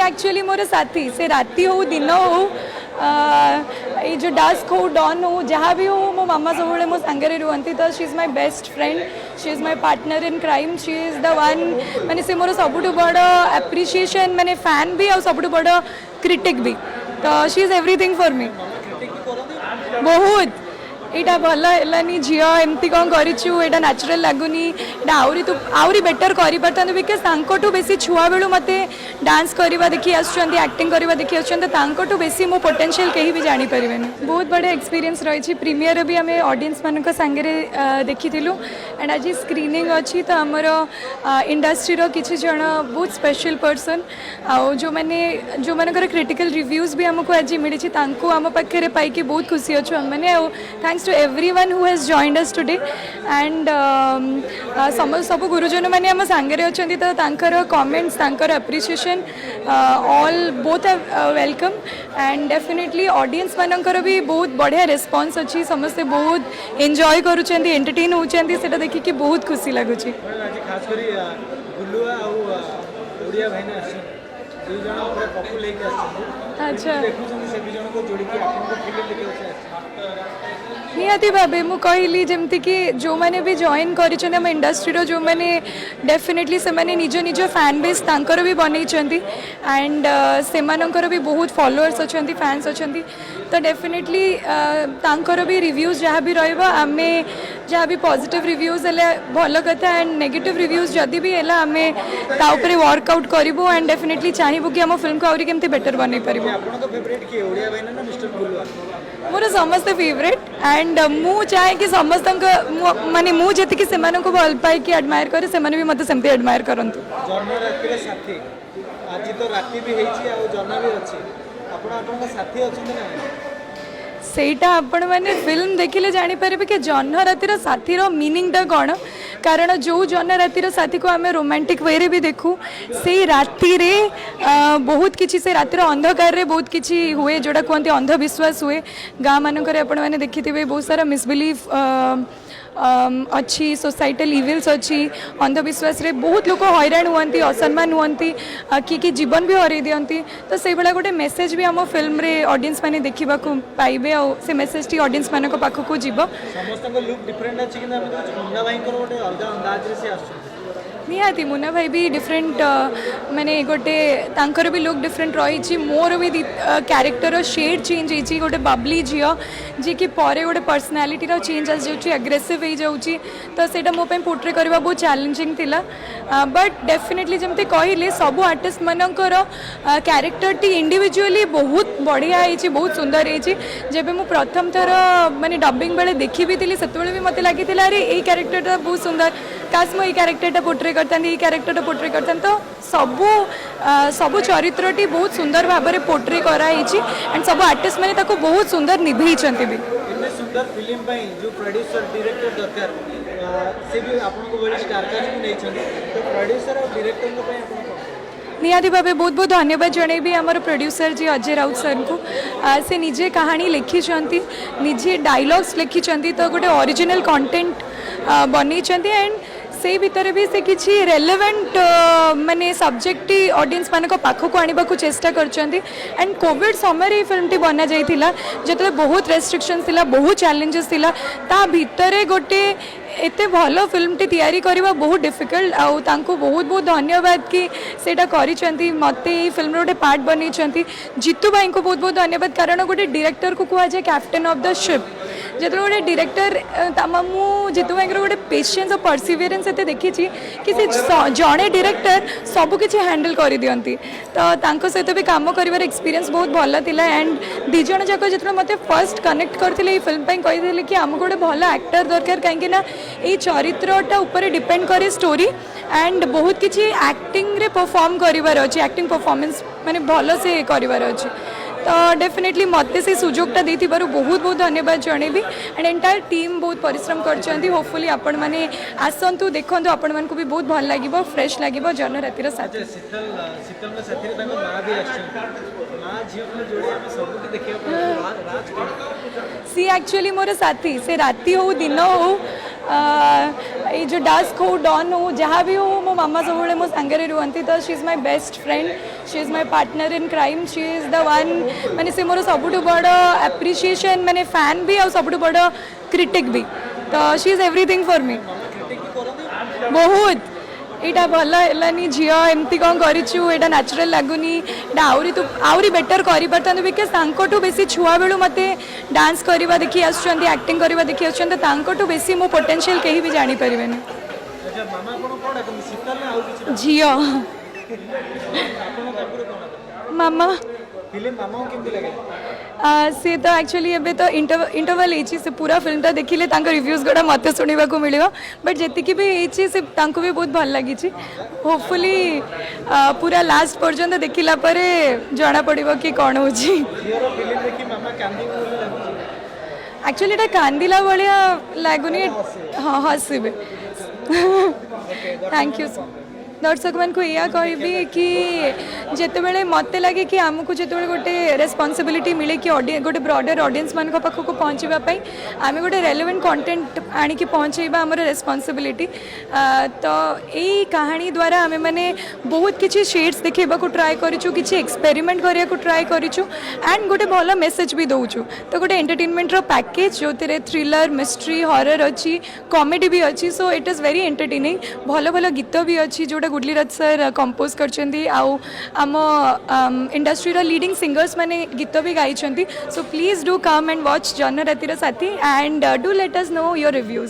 Actually more साथी से राति हो दिन हो ये जो डास्क हो डॉन हो जहाँ भी हो मो मामा सब मो सांगे रुहती तो she is my best friend she is my partner in crime she is the one माने से मोर सबुठ बड़ एप्रिशिएशन माने फैन भी और सबुठ बड़ क्रिटिक भी तो she is everything for me बहुत यहाँ भल है झी एमती कौन करूँ नेचुरल लगुनि आहरी तू आहरी बेटर कर बिकज तांकोटू बेसी छुआ बेलू मत डांस करवा देखी आक्टिंग करवा देखी आसतु बेसी मो पोटेंशियल कहीं भी जानीपर बहुत बढ़िया एक्सपीरियंस रही प्रीमियर भी आम ऑडियंस मान सांगे देखी एंड आज स्क्रीनिंग अच्छी तो आमर इंडस्ट्रीर किसी जन बहुत स्पेशल पर्सन आउ जो मैंने जो मानकर क्रिटिकल रिव्यूज भी आमको आज मिली आम पाखे पाई बहुत खुशी अच्छु आम मैंने thanks to everyone who has joined us today and सब गुरुजन मैंने आम सांगे अच्छा तो तांकर comments तांकर appreciation all both are welcome and definitely audience मानकर भी बहुत बढ़िया response अच्छी समस्ते बहुत enjoy करुछंती entertain होउछंती सेटा देखि कि बहुत खुशी लागुची खास करी गुल्लुआ आ ओडिया भाईना दु जण पूरा पॉपुलर लेके आछन अच्छा देखुछन से दु जण को जोड़ी के आपन को फिल्म लेके आछन निहाती भावे मु कहली जमती कि जो मैंने भी जॉइन कर इंडस्ट्री जो मैंने डेफिनेटली से मैंने निज निज फैन बेस तांकर भी बनई एंड से भी बहुत फॉलोअर्स अच्छा फैंस अच्छा तो डेफिनेटली तांकर भी रिव्यूज जहाँ भी रहा जहाँ भी पॉजिटिव रिव्यूज है भल कथा एंड नेगेटिव रिव्यूज जदि भी है आम ताऊपर वर्कआउट करूँ एंड डेफिनेटली चाहबू कि आम फिल्म को आहरी केमती बेटर बनई पार मोर समस्त फेवरेट एंड मु चाहे कि समस्त माने मु जति से भल पाए कि एडमायर करे से भी मत सेमती एडमायर करंतु जन्म राति साथी आज तो राति भी हेछि आ जन्म भी अछि आपण आपण साथी अछन ना सेटा आपण मैंने फिल्म देखिले जानी पारे कि जन्म रातिर साथीर मीनिंगटा कौन कारण जो जन्म रातिर साथी को आम रोमांटिक वे भी देखू से राति रे बहुत किसी से रातिर अंधकार रे बहुत किसी हुए जोड़ा कहते अंधविश्वास हुए गाँ मानक आपण मैंने देखी बहुत सारा मिसबिलीफ अच्छी सोसाइटल इविल्स अच्छी अंधविश्वास रे बहुत लोग हैरान हुआ असम्मान हुआ कि जीवन भी हरई दिखती तो से भाया गोटे मेसेज भी आम फिल्म रे ऑडियंस माने देखा पाइबे आ से मेसेज टी ऑडियंस मान पाखक जीव निहाती मुन्ना भाई भी डिफरेंट माने गोटे तांकर भी लुक डिफरेंट रही मोर भी क्यारेक्टर शेड चेंज होती गोटे बबली झी जी कि परे गोटे पर्सनालीटी चेंज आस एग्रेसिव हो जाऊँगी तो सेटा मो पोर्ट्रे करवा बहुत चैलेंजिंग थिला बट डेफिनेटली जमती कहले सब आर्टिस्ट मानकर क्यारेक्टर टी इंडिविजुअली बहुत बढ़िया होती बहुत सुंदर होती जब मु प्रथम थर माने डबिंग बेले देखी भी थी से भी मत लगी अरे ये क्यारेक्टर बहुत सुंदर काश मो क्यारेक्टर पोर्ट्रे करता क्यारेक्टर पोर्ट्रे करता तो सबू सबू चरित्रटी बहुत सुंदर भाव में पोर्ट्रे कराई एंड सब आर्टिस्ट मैंने बहुत सुंदर निभे भी सुंदर फिल्म पाई जो प्रोड्यूसर डायरेक्टर दरकार से भी आपन को बड़ी स्टार कास्ट को नहीं तो प्रोड्यूसर और डायरेक्टर को पाई आपन निहाती भाव बहुत बहुत धन्यवाद जनइबी आमर प्रोड्यूसर जी अजय राउत सर को से निजे कहानी लिखी निजे डायलॉग्स लिखी तो गोटे ओरिजिनल कंटेंट बनी एंड से भितर भी से किसी रेलेवेंट माने सब्जेक्ट ऑडियंस मान पाखक आने को चेष्टा करछंती एंड कोविड समय ये फिल्म टी बना जाइथिला जतले बहुत रेस्ट्रिक्शंस थिला बहुत चैलेंजेस थिला ता भितर गोटे एते भलो फिल्म टी तैयारी करबा बहुत डिफिकल्ट आउ तांको बहुत बहुत धन्यवाद कि सेटा करिसंती मते ई फिल्म रो पार्ट बनिसंती जीतू भाई को बहुत बहुत धन्यवाद कारण गोटे डायरेक्टर को कुआ जाय कैप्टन ऑफ द शिप जो गोटे डायरेक्टर मु जीतू भाई गोटे पेशेंस और परसिवियरेंस एते देखी कि से जड़े डायरेक्टर सबकि हैंडल कर दियंती तो सहित भी काम कर एक्सपीरियंस बहुत भल था एंड दिज जाक जो मत फर्स्ट कनेक्ट करते फिल्म कही कि आमको गोटे भल एक्टर दरकार कहीं ये चरित्रटा ऊपर डिपेंड करे स्टोरी एंड बहुत किसी एक्टिंग रे परफॉर्म करिवार अछि एक्टिंग परफॉर्मेंस माने भल से करिवार अछि तो डेफिनेटली मत से सुजोगटा देथिबारु बहुत बहुत धन्यवाद जणेबी एंड एंटायर टीम बहुत परिश्रम करछंती होपफुली आपण माने आसंतु देखंतु आपण मान को भी बहुत भल लागिबो फ्रेश लागिबो जन रातिर साथी शीतल शीतल साथी ताको मां भी आछन मां झियो को जोड़ी हम सब के देखियो राज सी एक्चुअली मोर साथी से राति हो दिन हो ये जो डास्क हो डॉन हो जहाँ भी हो मो मामा सब मो सांगे रुहती तो she is my best friend she is my partner in crime she is the one माने से मोर सबुठ बड़ एप्रिशिएशन माने फैन भी और सबुठ बड़ क्रिटिक भी तो she is everything for me बहुत यहाँ भल है झी एमती कौन करूँ यहाँ नेचुरल लगुनि आहरी तू आहरी बेटर कर बिकज तांकोटू बेसी छुआ बेलू मत डांस करवा देखी आसुँच एक्टिंग करवा देखी आसुँच बेसी मो पोटेंशियल कहीं भी जानीपर अच्छा मामा आपन कोन डाकन शीतल ना आउ किछि झी आपन तापुर कोन मामा फिल्म मामा केमति लागे सी तो एक्चुअली एबे तो इंटरवल होती से पूरा फिल्म तो देखिले रिव्यूज गुड़ा मत शुणा को मिल बट जी भी होती से भी बहुत भल लगी होपफुली पूरा लास्ट पर्यंत देखला जना पड़ो कि कौन हो झीर फिल्म देखि मामा कांदी बोली लागुछि एक्चुअली एटा कांदिला भाया लगुनि हाँ हसबे थैंक यू दर्शक मान को या कहबी कि जितेबाला मत लगे कि आमको जो गोटे रेस्पॉन्सिबिलिटी मिले कि गोटे ब्रॉडर ऑडियंस मान पाखक पहुँचापी आम गोटे रेलेवेंट कंटेंट आणिकी पहुँचेबा आमर रेस्पॉन्सिबिलिटी तो यही कहानी द्वारा आम मैंने बहुत किसी शेड्स देखा ट्राए करूँ कि एक्सपेरिमेंट करने को ट्राए करूँ एंड गोटे भल मेसेज भी दौचु तो गोटे एंटरटेनमेंट पैकेज जो थ्रिलर मिस्ट्री हॉरर अच्छी कॉमेडी भी अच्छी so it is very entertaining भल भल गीत भी अच्छी जोटा गुडलीराज सर कंपोज करछंती आउ आम इंडस्ट्री लीडिंग सिंगर्स माने गीत भी गाई so please do come and watch जन्नरातिर साथी and do let us know your reviews.